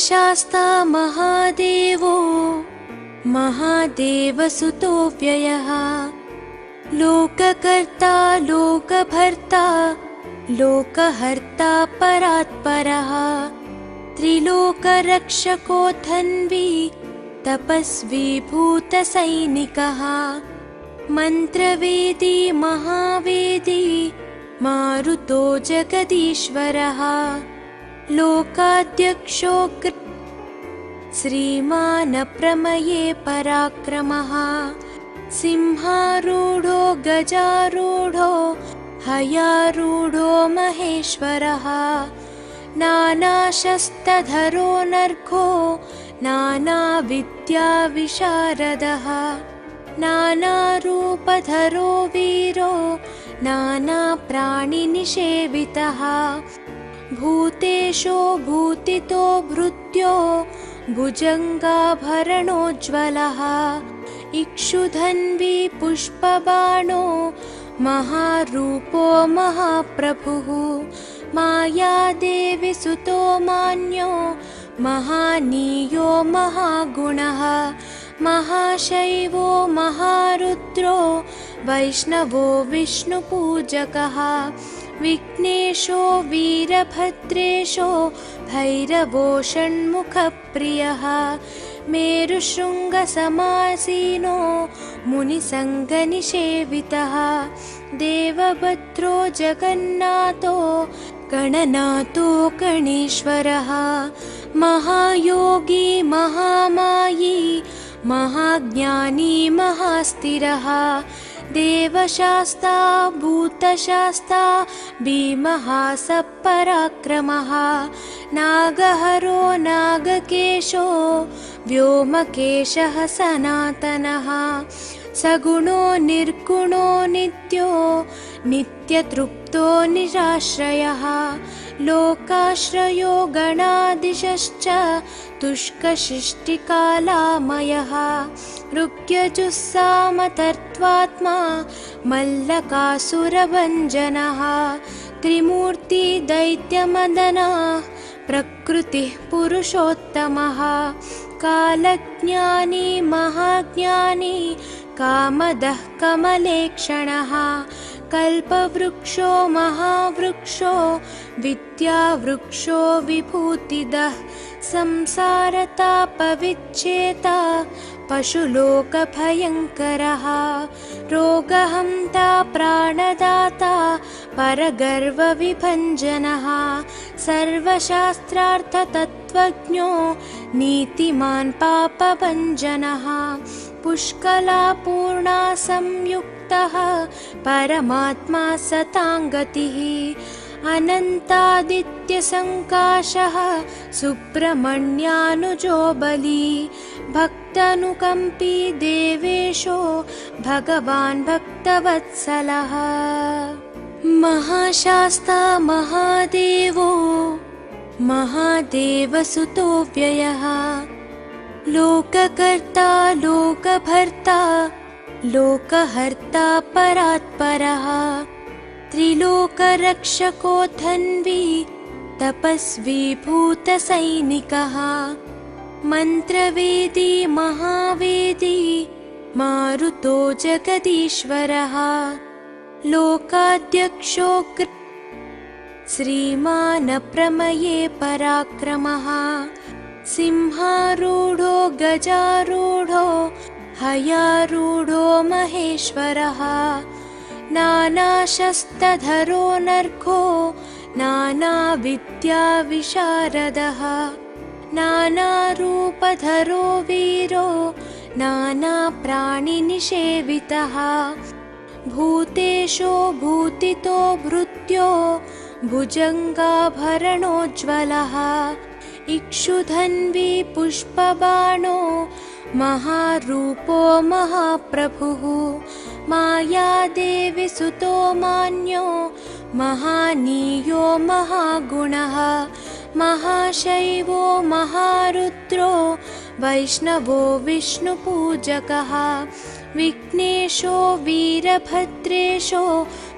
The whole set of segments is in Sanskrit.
महाशास्ता महादेवो महादेवसुतो व्ययः लोककर्ता लोकभर्ता लोकहर्ता परात्परः त्रिलोकरक्षको धन्वी तपस्वी भूतसैनिकः मन्त्रवेदी महावेदी मारुतो जगदीश्वरः लोकाध्यक्षो श्रीमानप्रमये पराक्रमः सिंहारूढो गजारूढो हयारूढो महेश्वरः नानाशस्त्रधरो नर्घो नानाविद्याविशारदः नानारूपधरो वीरो नानाप्राणिनिषेवितः भूतेशो भूतितो भृत्यो भुजङ्गाभरणोज्ज्वलः इक्षुधन्वी पुष्पबाणो महारूपो महाप्रभुः मायादेवी सुतो मान्यो महानीयो महागुणः महाशैवो महारुद्रो वैष्णवो विष्णुपूजकः विघ्नेशो वीरभद्रेशो भैरवो षण्मुखप्रियः मेरुशृङ्गसमासीनो मुनिसङ्गनिषेवितः देवभद्रो जगन्नाथो गणनाथो गणेश्वरः महायोगी महामायी महाज्ञानी महास्थिरः देवशास्ता भूतशास्ता भीमः सपराक्रमः नागहरो नागकेशो व्योमकेशः सनातनः सगुणो निर्गुणो नित्यो नित्यतृप्तो निराश्रयः लोकाश्रयो गणाधीशश्च तुष्कशिष्टिकालामयः ऋग्यजुस्सामतर्त्वात्मा मल्लकासुरभञ्जनः त्रिमूर्ति दैत्यमदनः प्रकृतिः पुरुषोत्तमः कालज्ञानी महाज्ञानी कामदः कमलेक्षणः कल्पवृक्षो महावृक्षो विद्यावृक्षो विभूतिदः संसारतापविच्छेता पशुलोकभयङ्करः रोगहन्ता प्राणदाता परगर्वविभञ्जनः सर्वशास्त्रार्थतत्त्वज्ञो नीतिमान् पापभञ्जनः पुष्कलापूर्णा संयुक्तः परमात्मा सताङ्गतिः अनन्तादित्यसङ्काशः सुब्रह्मण्यानुजो बली भक्तानुकम्पी देवेशो भगवान् भक्तवत्सलः महाशास्ता महादेवो महादेवसुतो व्ययः लोककर्ता लोकभर्ता लोकहर्ता परात्परः त्रिलोकरक्षको धन्वी तपस्वी भूतसैनिकः मन्त्रवेदी महावेदी मारुतो जगदीश्वरः लोकाध्यक्षो श्रीमानप्रमये पराक्रमः सिंहारूढो गजारूढो हयारूढो महेश्वरः नानाशस्त्रधरो नर्घो नानाविद्याविशारदः नानारूपधरो वीरो नानाप्राणिनिषेवितः भूतेशो भूतितो भृत्यो भुजङ्गाभरणोज्ज्वलः इक्षुधन्वी पुष्पबाणो महारूपो महाप्रभुः मायादेवी सुतो मान्यो महानीयो महागुणः महाशैवो महारुद्रो वैष्णवो विष्णुपूजकः विघ्नेशो वीरभद्रेशो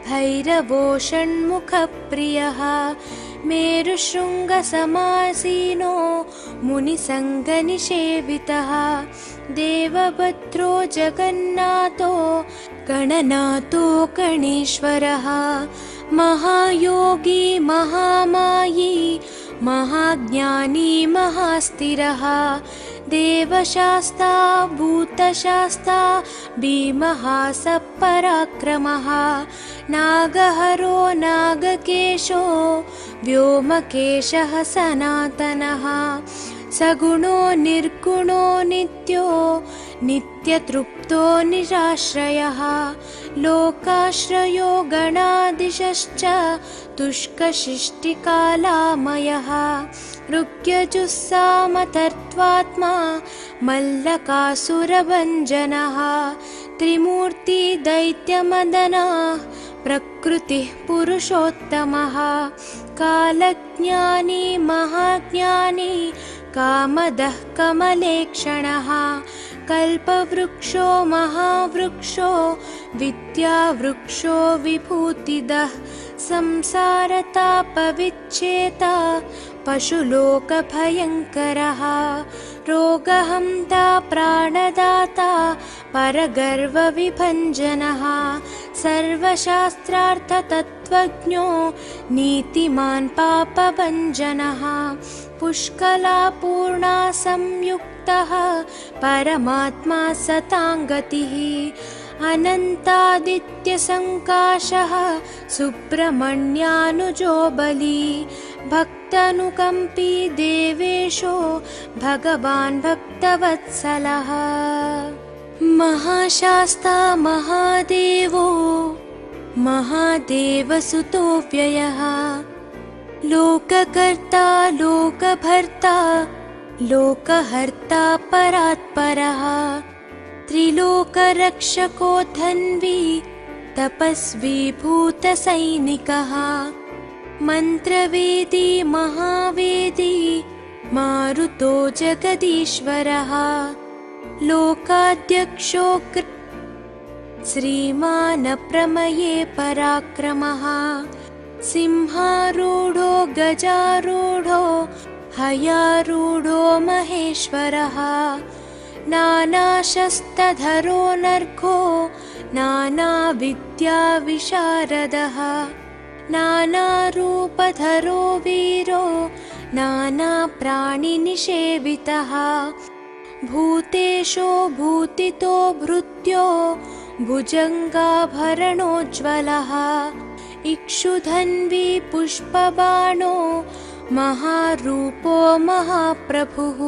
भैरवो षण्मुखप्रियः मेरुशृङ्गसमासीनो मुनिसङ्गनिषेवितः देवभद्रो जगन्नाथो गणनाथो गणेश्वरः महायोगी महामायी महाज्ञानी महास्थिरः देवशास्ता भूतशास्ता भीमः सपराक्रमः नागहरो नागकेशो व्योमकेशः सनातनः सगुणो निर्गुणो नित्यो नित्यतृप्तो निराश्रयः लोकाश्रयो गणाधीशश्च तुष्कशिष्टिकालामयः ऋग्यजुस्सामतर्त्वात्मा मल्लकासुरभञ्जनः त्रिमूर्ति दैत्यमदनः प्रकृतिः पुरुषोत्तमः कालज्ञानी महाज्ञानी कामदः कमलेक्षणः कल्पवृक्षो महावृक्षो विद्यावृक्षो विभूतिदः संसारतापविच्छेता पशुलोकभयङ्करः रोगहन्ता प्राणदाता परगर्वविभञ्जनः सर्वशास्त्रार्थतत्त्वज्ञो नीतिमान् पापभञ्जनः पुष्कलापूर्णा संयुक्तः परमात्मा सताङ्गतिः अनन्तादित्यसङ्काशः सुब्रह्मण्यानुजो बली भक्तानुकम्पी देवेशो भगवान् भक्तवत्सलः महाशास्ता महादेवो महादेवसुतो व्ययः लोककर्ता लोकभर्ता लोकहर्ता परात्परः त्रिलोकरक्षको धन्वी तपस्वी भूतसैनिकः मन्त्रवेदी महावेदी मारुतो जगदीश्वरः लोकाध्यक्षो श्रीमान् प्रमये पराक्रमः सिंहारूढो गजारूढो हयारूढो महेश्वरः नानाशस्त्रधरो नर्घो नानाविद्याविशारदः नानारूपधरो वीरो नानाप्राणिनिषेवितः भूतेशो भूतितो भृत्यो भुजङ्गाभरणोज्ज्वलः इक्षुधन्वी पुष्पबाणो महारूपो महाप्रभुः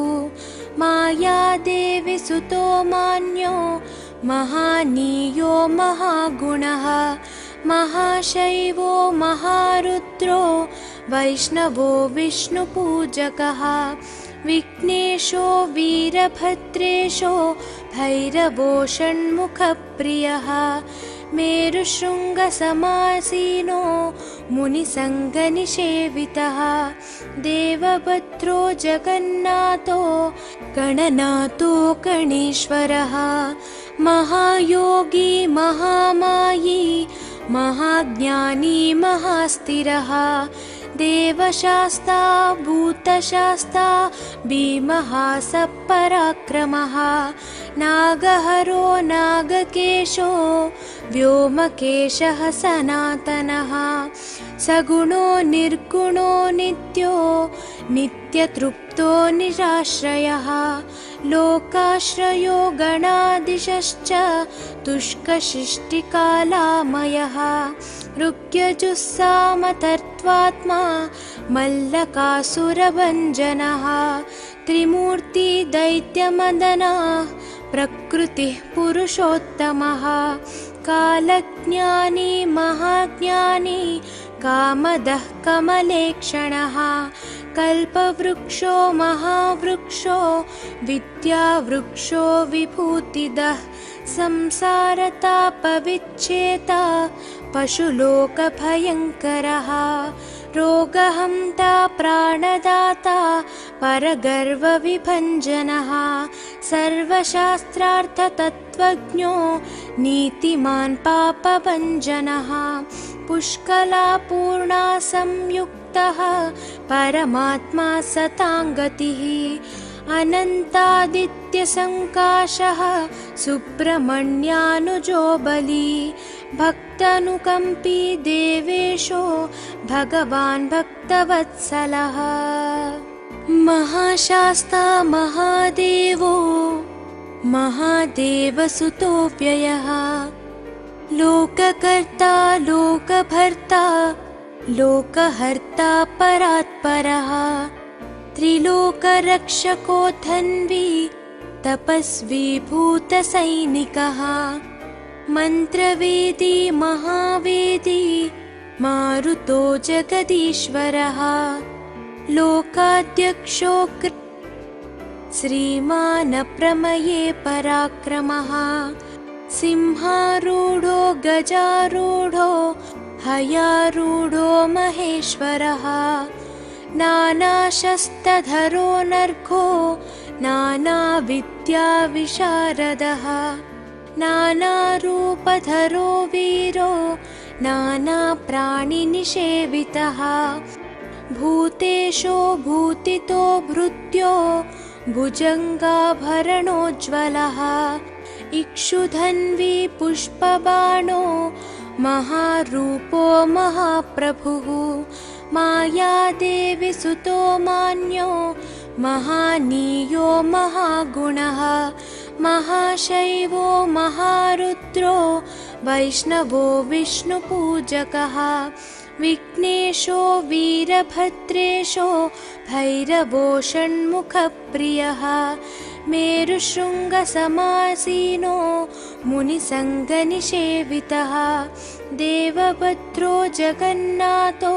मायादेवी सुतो मान्यो महानीयो महागुणः महाशैवो महारुद्रो वैष्णवो विष्णुपूजकः विघ्नेशो वीरभद्रेशो भैरवो षण्मुखप्रियः मेरुशृङ्गसमासीनो मुनिसङ्गनिषेवितः देवभद्रो जगन्नाथो गणनाथो गणेश्वरः महायोगी महामायी महाज्ञानी महास्थिरः देवशास्ता भूतशास्ता भीमः सपराक्रमः नागहरो नागकेशो व्योमकेशः सनातनः सगुणो निर्गुणो नित्यो नित्यतृप्तो निराश्रयः लोकाश्रयो गणाधीशश्च तुष्कशिष्टिकालामयः ऋग्यजुस्सामतर्त्वात्मा मल्लकासुरभञ्जनः त्रिमूर्ति दैत्यमदनः प्रकृतिः पुरुषोत्तमः कालज्ञानी महाज्ञानी कामदः कमलेक्षणः कल्पवृक्षो महावृक्षो विद्यावृक्षो विभूतिदः संसारतापविच्छेता पशुलोकभयङ्करः रोगहन्ता प्राणदाता परगर्वविभञ्जनः सर्वशास्त्रार्थतत्त्वज्ञो नीतिमान् पापभञ्जनः पुष्कलापूर्णा संयुक्तः संयुक्तः परमात्मा सताङ्गतिः अनन्तादित्यसङ्काशः सुब्रह्मण्यानुजो बली भक्तानुकम्पी देवेशो भगवान् भक्तवत्सलः महाशास्ता महादेवो महादेवसुतो व्ययः लोककर्ता लोकभर्ता लोकहर्ता परात्परः त्रिलोकरक्षको धन्वी तपस्वी भूतसैनिकः मन्त्रवेदी महावेदी मारुतो जगदीश्वरः लोकाध्यक्षो श्रीमान् प्रमये पराक्रमः सिंहारूढो गजारूढो हयारूढो महेश्वरः नानाशस्त्रधरो नर्घो नानाविद्याविशारदः नानारूपधरो वीरो नानाप्राणिनिषेवितः भूतेशो भूतितो भृत्यो भुजङ्गाभरणोज्ज्वलः इक्षुधन्वी पुष्पबाणो महारूपो महाप्रभुः मायादेवी सुतो मान्यो महानीयो महागुणः महाशैवो महारुद्रो वैष्णवो विष्णुपूजकः विघ्नेशो वीरभद्रेशो भैरवो षण्मुखप्रियः मेरुशृङ्गसमासीनो मुनिसङ्गनिषेवितः देवभद्रो जगन्नाथो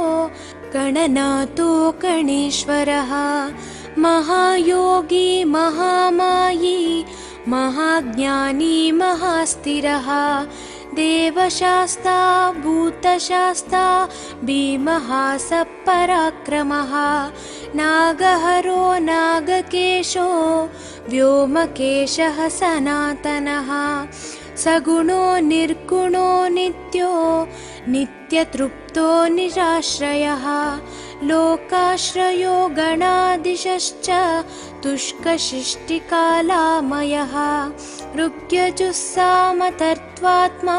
गणनाथो गणेश्वरः महायोगी महामायी महाज्ञानी महास्थिरः देवशास्ता भूतशास्ता भीमहासपराक्रमः नागहरो नागकेशो व्योमकेशः सनातनः सगुणो निर्गुणो नित्यो नित्यतृप्तो निराश्रयः लोकाश्रयो गणाधीशश्च तुष्कशिष्टिकालामयः ऋग्यजुस्सामतर्त्वात्मा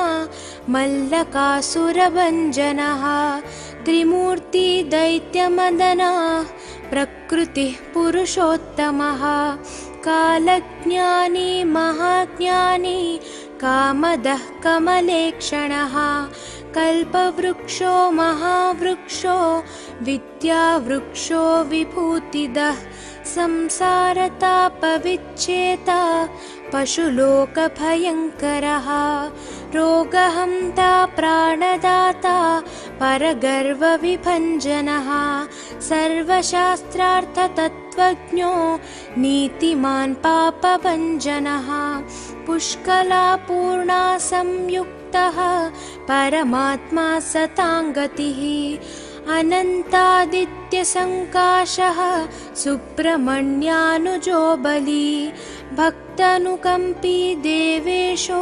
मल्लकासुरभञ्जनः त्रिमूर्ति दैत्यमदनः प्रकृतिः पुरुषोत्तमः कालज्ञानी महाज्ञानी कामदः कमलेक्षणः कल्पवृक्षो महावृक्षो विद्यावृक्षो विभूतिदः संसारतापविच्छेता पशुलोकभयङ्करः रोगहन्ता प्राणदाता परगर्वविभञ्जनः सर्वशास्त्रार्थतत्त्वज्ञो नीतिमान् पापभञ्जनः पुष्कलापूर्णा संयुक्तः परमात्मा सताङ्गतिः अनन्तादित्यसङ्काशः सुब्रह्मण्यानुजो बली भक्तानुकम्पी देवेशो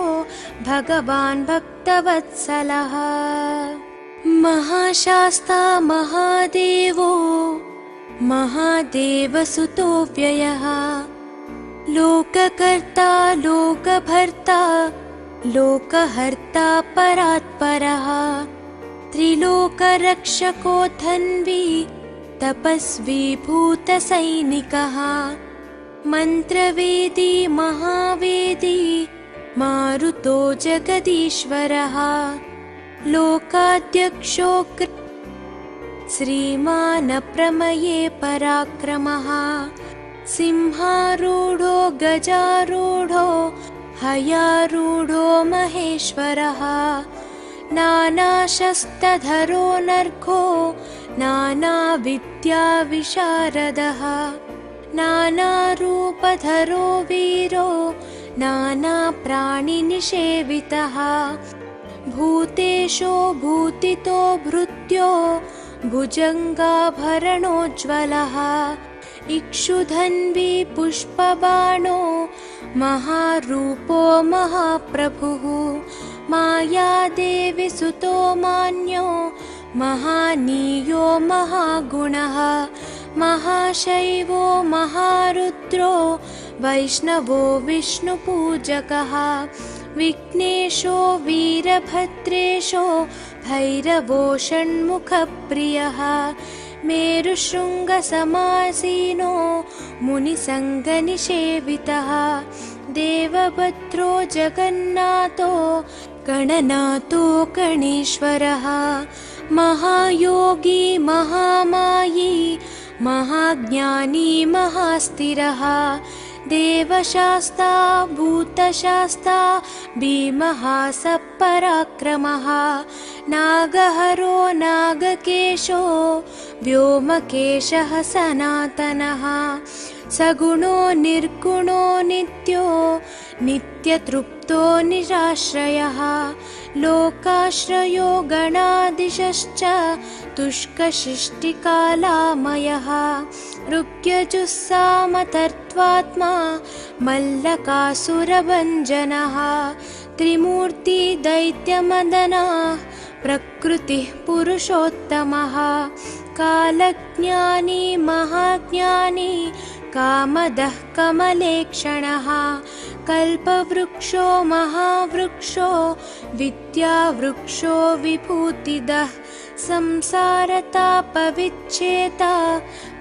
भगवान् भक्तवत्सलः महाशास्ता महादेवो महादेवसुतो व्ययः लोककर्ता लोकभर्ता लोकहर्ता परात्परः त्रिलोकरक्षको धन्वी तपस्वी भूतसैनिकः मन्त्रवेदी महावेदी मारुतो जगदीश्वरः लोकाध्यक्षो श्रीमान् प्रमये पराक्रमः सिंहारूढो गजारूढो हयारूढो महेश्वरः नानाशस्त्रधरो नर्घो नानाविद्याविशारदः नानारूपधरो वीरो नानाप्राणिनिषेवितः भूतेशो भूतितो भृत्यो भुजङ्गाभरणोज्ज्वलः इक्षुधन्वी पुष्पबाणो महारूपो महाप्रभुः मायादेवी सुतो मान्यो महानीयो महागुणः महाशैवो महारुद्रो वैष्णवो विष्णुपूजकः विघ्नेशो वीरभद्रेशो भैरवो षण्मुखप्रियः मेरुशृङ्गसमासीनो मुनिसङ्गनिषेवितः देवभद्रो जगन्नाथो गणनाथो गणेश्वरः महायोगी महामायी महाज्ञानी महास्थिरः देवशास्ता भूतशास्ता भीमः सपराक्रमः नागहरो नागकेशो व्योमकेशः सनातनः सगुणो निर्गुणो नित्यो नित्यतृप्तो निराश्रयः लोकाश्रयो गणाधीशश्च तुष्कशिष्टिकालामयः ऋग्यजुस्सामतर्त्वात्मा मल्लकासुरभञ्जनः त्रिमूर्ति दैत्यमदनः प्रकृतिः पुरुषोत्तमः कालज्ञानी महाज्ञानी कामदः कमलेक्षणः कल्पवृक्षो महावृक्षो विद्यावृक्षो विभूतिदः संसारतापविच्छेता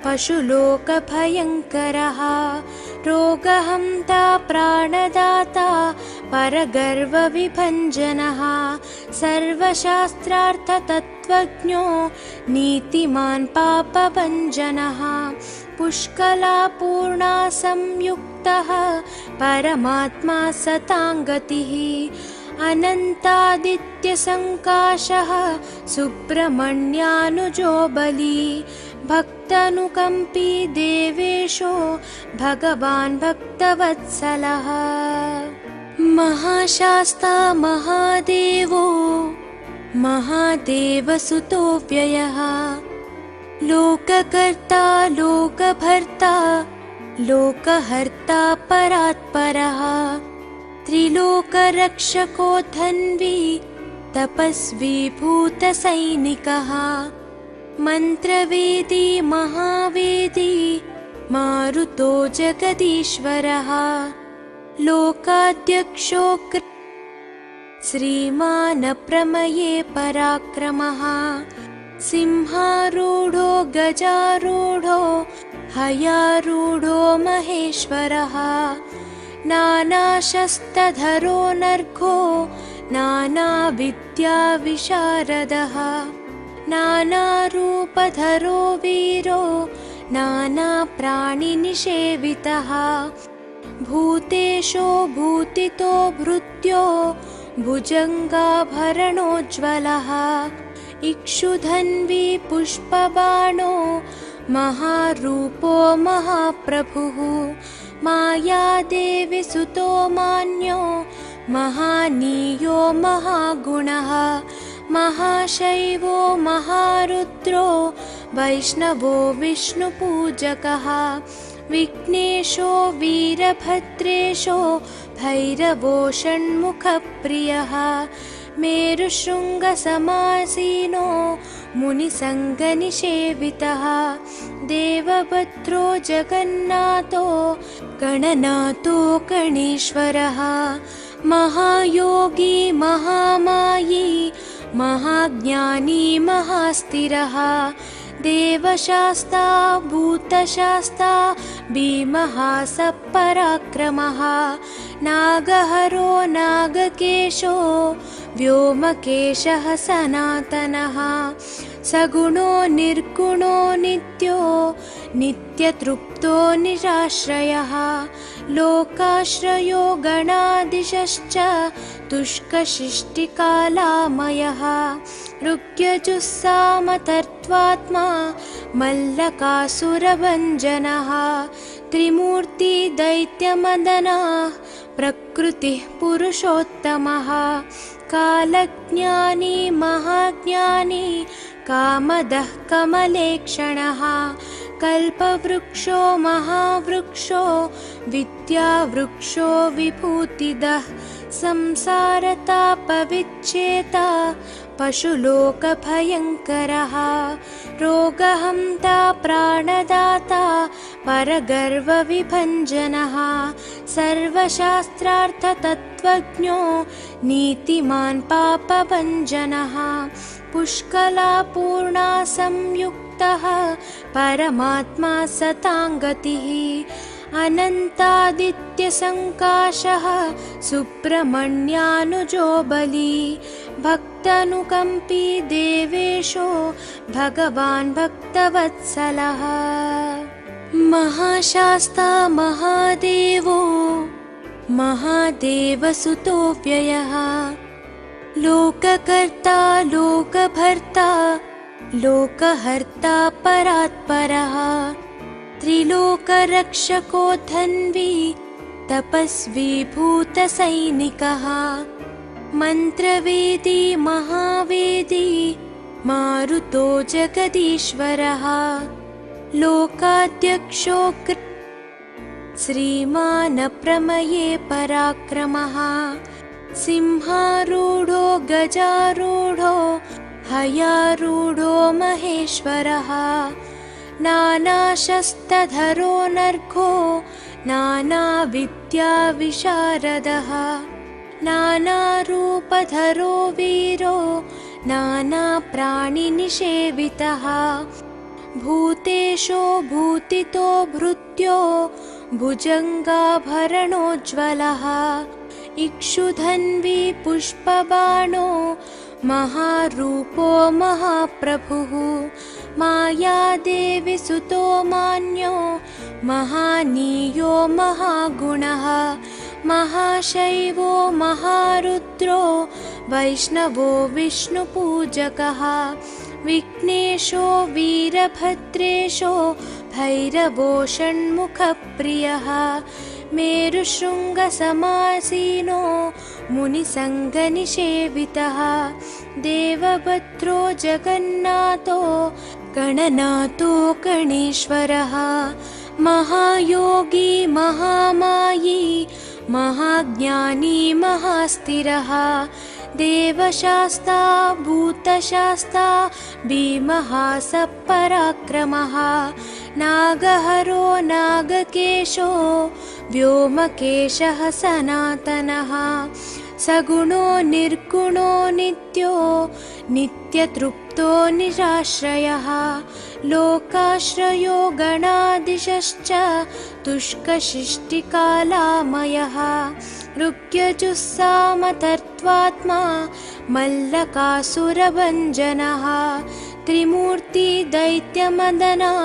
पशुलोकभयङ्करः रोगहन्ता प्राणदाता परगर्वविभञ्जनः सर्वशास्त्रार्थतत्त्वज्ञो नीतिमान् पापभञ्जनः पुष्कलापूर्णा संयुक्तः परमात्मा सताङ्गतिः अनन्तादित्यसङ्काशः सुब्रह्मण्यानुजो बली भक्तानुकम्पी देवेशो भगवान् भक्तवत्सलः महाशास्ता महादेवो महादेवसुतो व्ययः लोककर्ता लोकभर्ता लोकहर्ता परात्परः त्रिलोकरक्षको धन्वी तपस्वी भूतसैनिकः मन्त्रवेदी महावेदी मारुतो जगदीश्वरः लोकाध्यक्षो श्रीमान् प्रमये पराक्रमः सिंहारूढो गजारूढो हयारूढो महेश्वरः नानाशस्त्रधरो नर्घो नानाविद्याविशारदः नानारूपधरो वीरो नानाप्राणिनिषेवितः भूतेशो भूतितो भृत्यो भुजङ्गाभरणोज्ज्वलः इक्षुधन्वी पुष्पबाणो महारूपो महाप्रभुः मायादेवी सुतो मान्यो महानीयो महागुणः महाशैवो महारुद्रो वैष्णवो विष्णुपूजकः विघ्नेशो वीरभद्रेशो भैरवो षण्मुखप्रियः मेरुशृङ्गसमासीनो मुनिसङ्गनिषेवितः देवभद्रो जगन्नाथो गणनाथो गणेश्वरः महायोगी महामायी महाज्ञानी महास्थिरः देवशास्ता भूतशास्ता भीमः सपराक्रमः नागहरो नागकेशो व्योमकेशः सनातनः सगुणो निर्गुणो नित्यो नित्यतृप्तो निराश्रयः लोकाश्रयो गणाधीशश्च तुष्कशिष्टिकालामयः ऋग्यजुस्सामतर्त्वात्मा मल्लकासुरभञ्जनः त्रिमूर्ति दैत्यमदनः प्रकृतिः पुरुषोत्तमः कालज्ञानी महाज्ञानी कामदः कमलेक्षणः कल्पवृक्षो महावृक्षो विद्यावृक्षो विभूतिदः संसारतापविच्छेता पशुलोकभयङ्करः रोगहन्ता प्राणदाता परगर्वविभञ्जनः सर्वशास्त्रार्थतत्त्वज्ञो नीतिमान् पापभञ्जनः पुष्कलापूर्णा संयुक्तः परमात्मा सताङ्गतिः अनन्तादित्यसङ्काशः सुब्रह्मण्यानुजो बली भक्तानुकम्पी देवेशो भगवान् भक्तवत्सलः महाशास्ता महादेवो महादेवसुतो व्ययः लोककर्ता लोकभर्ता लोकहर्ता परात्परः त्रिलोकरक्षको धन्वी तपस्वी भूतसैनिकः मन्त्रवेदी महावेदी मारुतो जगदीश्वरः लोकाध्यक्षो श्रीमान् प्रमये पराक्रमः सिंहारूढो गजारूढो हयारूढो महेश्वरः नानाशस्त्रधरो नर्घो नानाविद्याविशारदः नानारूपधरो वीरो नानाप्राणिनिषेवितः भूतेशो भूतितो भृत्यो भुजङ्गाभरणोज्ज्वलः इक्षुधन्वी पुष्पबाणो महारूपो महाप्रभुः मायादेवी सुतो मान्यो महानीयो महागुणः महाशैवो महारुद्रो वैष्णवो विष्णुपूजकः विघ्नेशो वीरभद्रेशो भैरवो षण्मुखप्रियः मेरुशृङ्गसमासीनो मुनिसङ्गनिषेवितः देवभद्रो जगन्नाथो गणनाथो गणेश्वरः महायोगी महामायी महाज्ञानी महास्थिरः देवशास्ता भूतशास्ता भीमः सपराक्रमः नागहरो नागकेशो व्योमकेशः सनातनः सगुणो निर्गुणो नित्यो नित्यतृप्तो निराश्रयः लोकाश्रयो गणाधीशश्च तुष्कशिष्टिकालामयः ऋग्यजुस्सामतर्त्वात्मा मल्लकासुरभञ्जनः त्रिमूर्ति दैत्यमदनः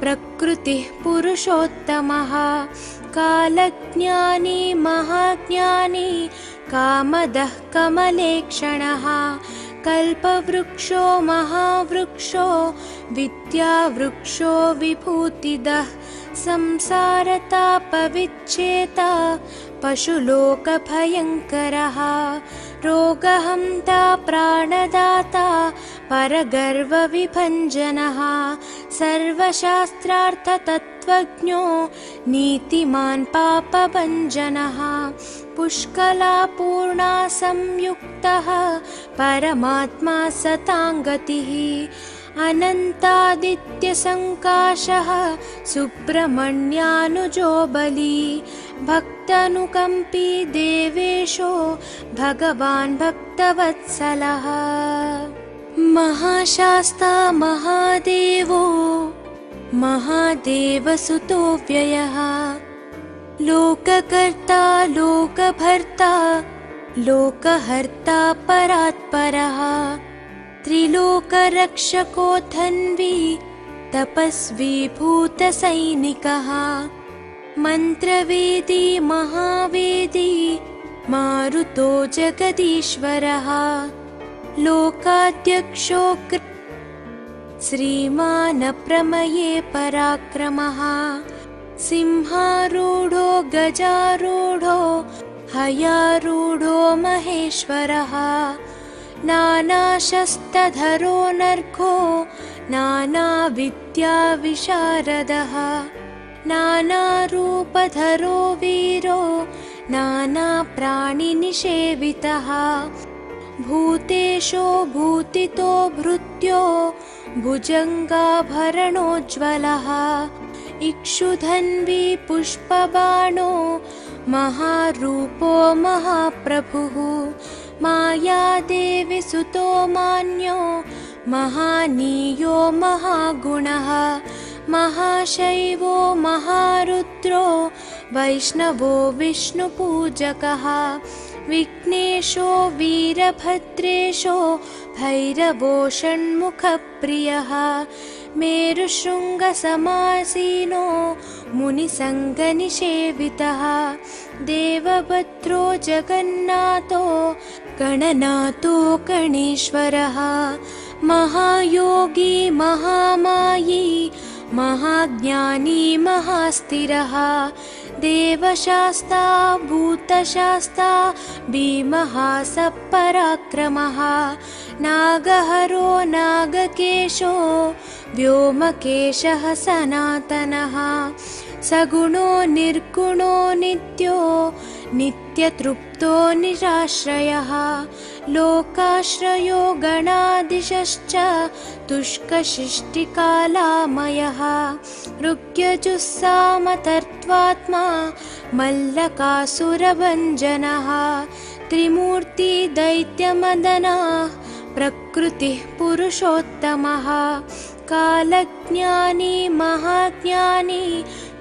प्रकृतिः पुरुषोत्तमः कालज्ञानी महाज्ञानी कामदः कमलेक्षणः कल्पवृक्षो महावृक्षो विद्यावृक्षो विभूतिदः संसारतापविच्छेता पशुलोकभयङ्करः रोगहन्ता प्राणदाता परगर्वविभञ्जनः सर्वशास्त्रार्थतत्त्वज्ञो नीतिमान् पापभञ्जनः पुष्कलापूर्णा संयुक्तः परमात्मा सताङ्गतिः अनन्तादित्यसङ्काशः सुब्रह्मण्यानुजो बली भक्तानुकम्पी देवेशो भगवान् भक्तवत्सलः महाशास्ता महादेवो महादेवसुतो व्ययः लोककर्ता लोकभर्ता लोकहर्ता परात्परः त्रिलोकरक्षको धन्वी तपस्वी भूतसैनिकः मन्त्रवेदी महावेदी मारुतो जगदीश्वरः लोकाध्यक्षो श्रीमान् प्रमये पराक्रमः सिंहारूढो गजारूढो हयारूढो महेश्वरः नानाशस्त्रधरो नर्घो नानाविद्याविशारदः नानारूपधरो वीरो नानाप्राणिनिषेवितः भूतेशो भूतितो भृत्यो भुजङ्गाभरणोज्ज्वलः इक्षुधन्वी पुष्पबाणो महारूपो महाप्रभुः मायादेवी सुतो मान्यो महानीयो महागुणः महाशैवो महारुद्रो वैष्णवो विष्णुपूजकः विघ्नेशो वीरभद्रेशो भैरवो षण्मुखप्रियः मेरुशृङ्गसमासीनो मुनिसङ्गनिषेवितः देवभद्रो जगन्नाथो गणनाथो गणेश्वरः महायोगी महामायी महाज्ञानी महास्थिरः देवशास्ता भूतशास्ता भीमः सपराक्रमः नागहरो नागकेशो व्योमकेशः सनातनः सगुणो निर्गुणो नित्यो नित्यतृप्तो निराश्रयः लोकाश्रयो गणाधीशश्च तुष्कशिष्टिकालामयः ऋग्यजुस्सामतर्त्वात्मा मल्लकासुरभञ्जनः त्रिमूर्ति दैत्यमदनः प्रकृतिः पुरुषोत्तमः कालज्ञानी महाज्ञानी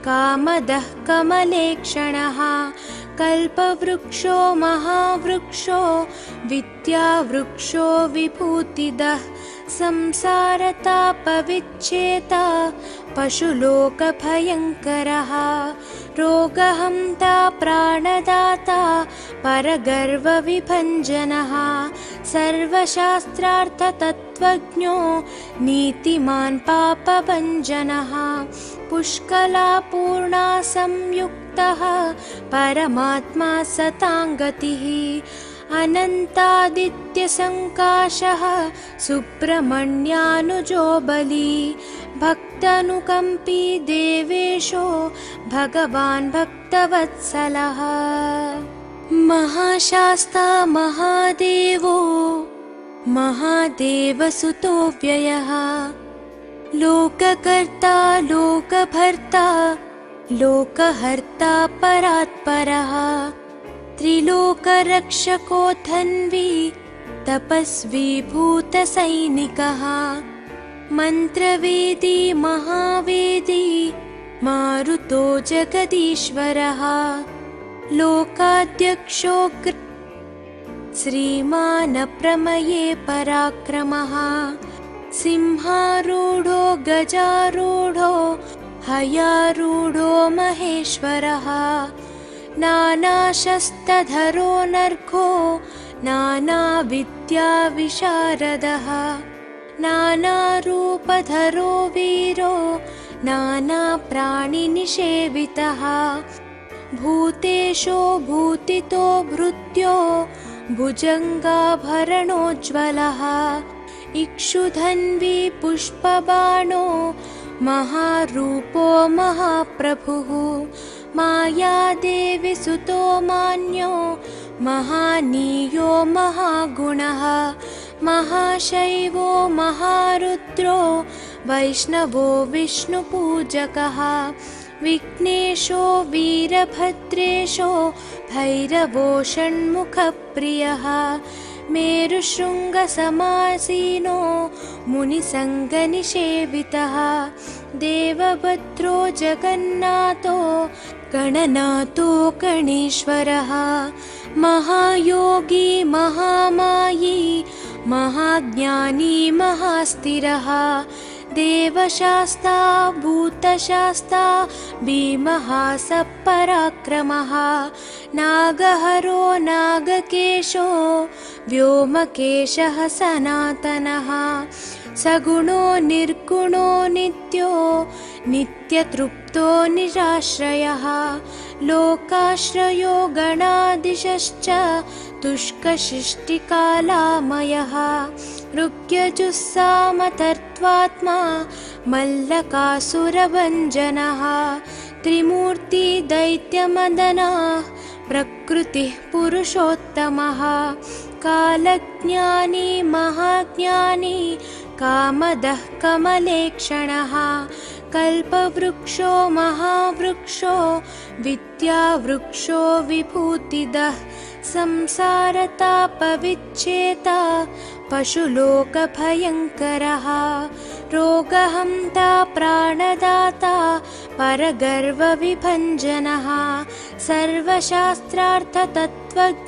कामदः कमलेक्षणः कल्पवृक्षो महावृक्षो विद्यावृक्षो विभूतिदः संसारतापविच्छेता पशुलोकभयङ्करः रोगहन्ता प्राणदाता परगर्वविभञ्जनः सर्वशास्त्रार्थतत्त्वज्ञो नीतिमान् पापभञ्जनः पुष्कलापूर्णा संयुक्तः परमात्मा सताङ्गतिः अनन्तादित्यसङ्काशः सुब्रह्मण्यानुजो बली भक्तानुकम्पी देवेशो भगवान् भक्तवत्सलः महाशास्ता महादेवो महादेवसुतो व्ययः लोककर्ता लोकभर्ता लोकहर्ता परात्परः त्रिलोकरक्षको धन्वी तपस्वी भूतसैनिकः मन्त्रवेदी महावेदी मारुतो जगदीश्वरः लोकाध्यक्षो श्रीमान् प्रमये पराक्रमः सिंहारूढो गजारूढो हयारूढो महेश्वरः नानाशस्त्रधरो नर्घो नानाविद्याविशारदः नानारूपधरो वीरो नानाप्राणिनिषेवितः भूतेशो भूतितो भृत्यो भुजङ्गाभरणोज्ज्वलः इक्षुधन्वी पुष्पबाणो महारूपो महाप्रभुः मायादेवी सुतो मान्यो महानीयो महागुणः महाशैवो महारुद्रो वैष्णवो विष्णुपूजकः विघ्नेशो वीरभद्रेशो भैरवो षण्मुखप्रियः मेरुशृङ्गसमासीनो मुनिसङ्गनिषेवितः देवभद्रो जगन्नाथो गणनाथो गणेश्वरः महायोगी महामायी महाज्ञानी महास्थिरः देवशास्ता भूतशास्ता भीमः सपराक्रमः नागहरो नागकेशो व्योमकेशः सनातनः सगुणो निर्गुणो नित्यो नित्यतृप्तो निराश्रयः लोकाश्रयो गणाधीशश्च तुष्कशिष्टिकालामयः ऋग्यजुस्सामतर्त्वात्मा मल्लकासुरभञ्जनः त्रिमूर्ति दैत्यमदनः प्रकृतिः पुरुषोत्तमः कालज्ञानी महाज्ञानी कामदः कमलेक्षणः कल्पवृक्षो महावृक्षो विद्यावृक्षो विभूतिदः संसारतापविच्छेता पशुलोकभयङ्करः रोगहन्ता प्राणदाता परगर्वविभञ्जनः सर्वशास्त्रार्थतत्त्वज्ञः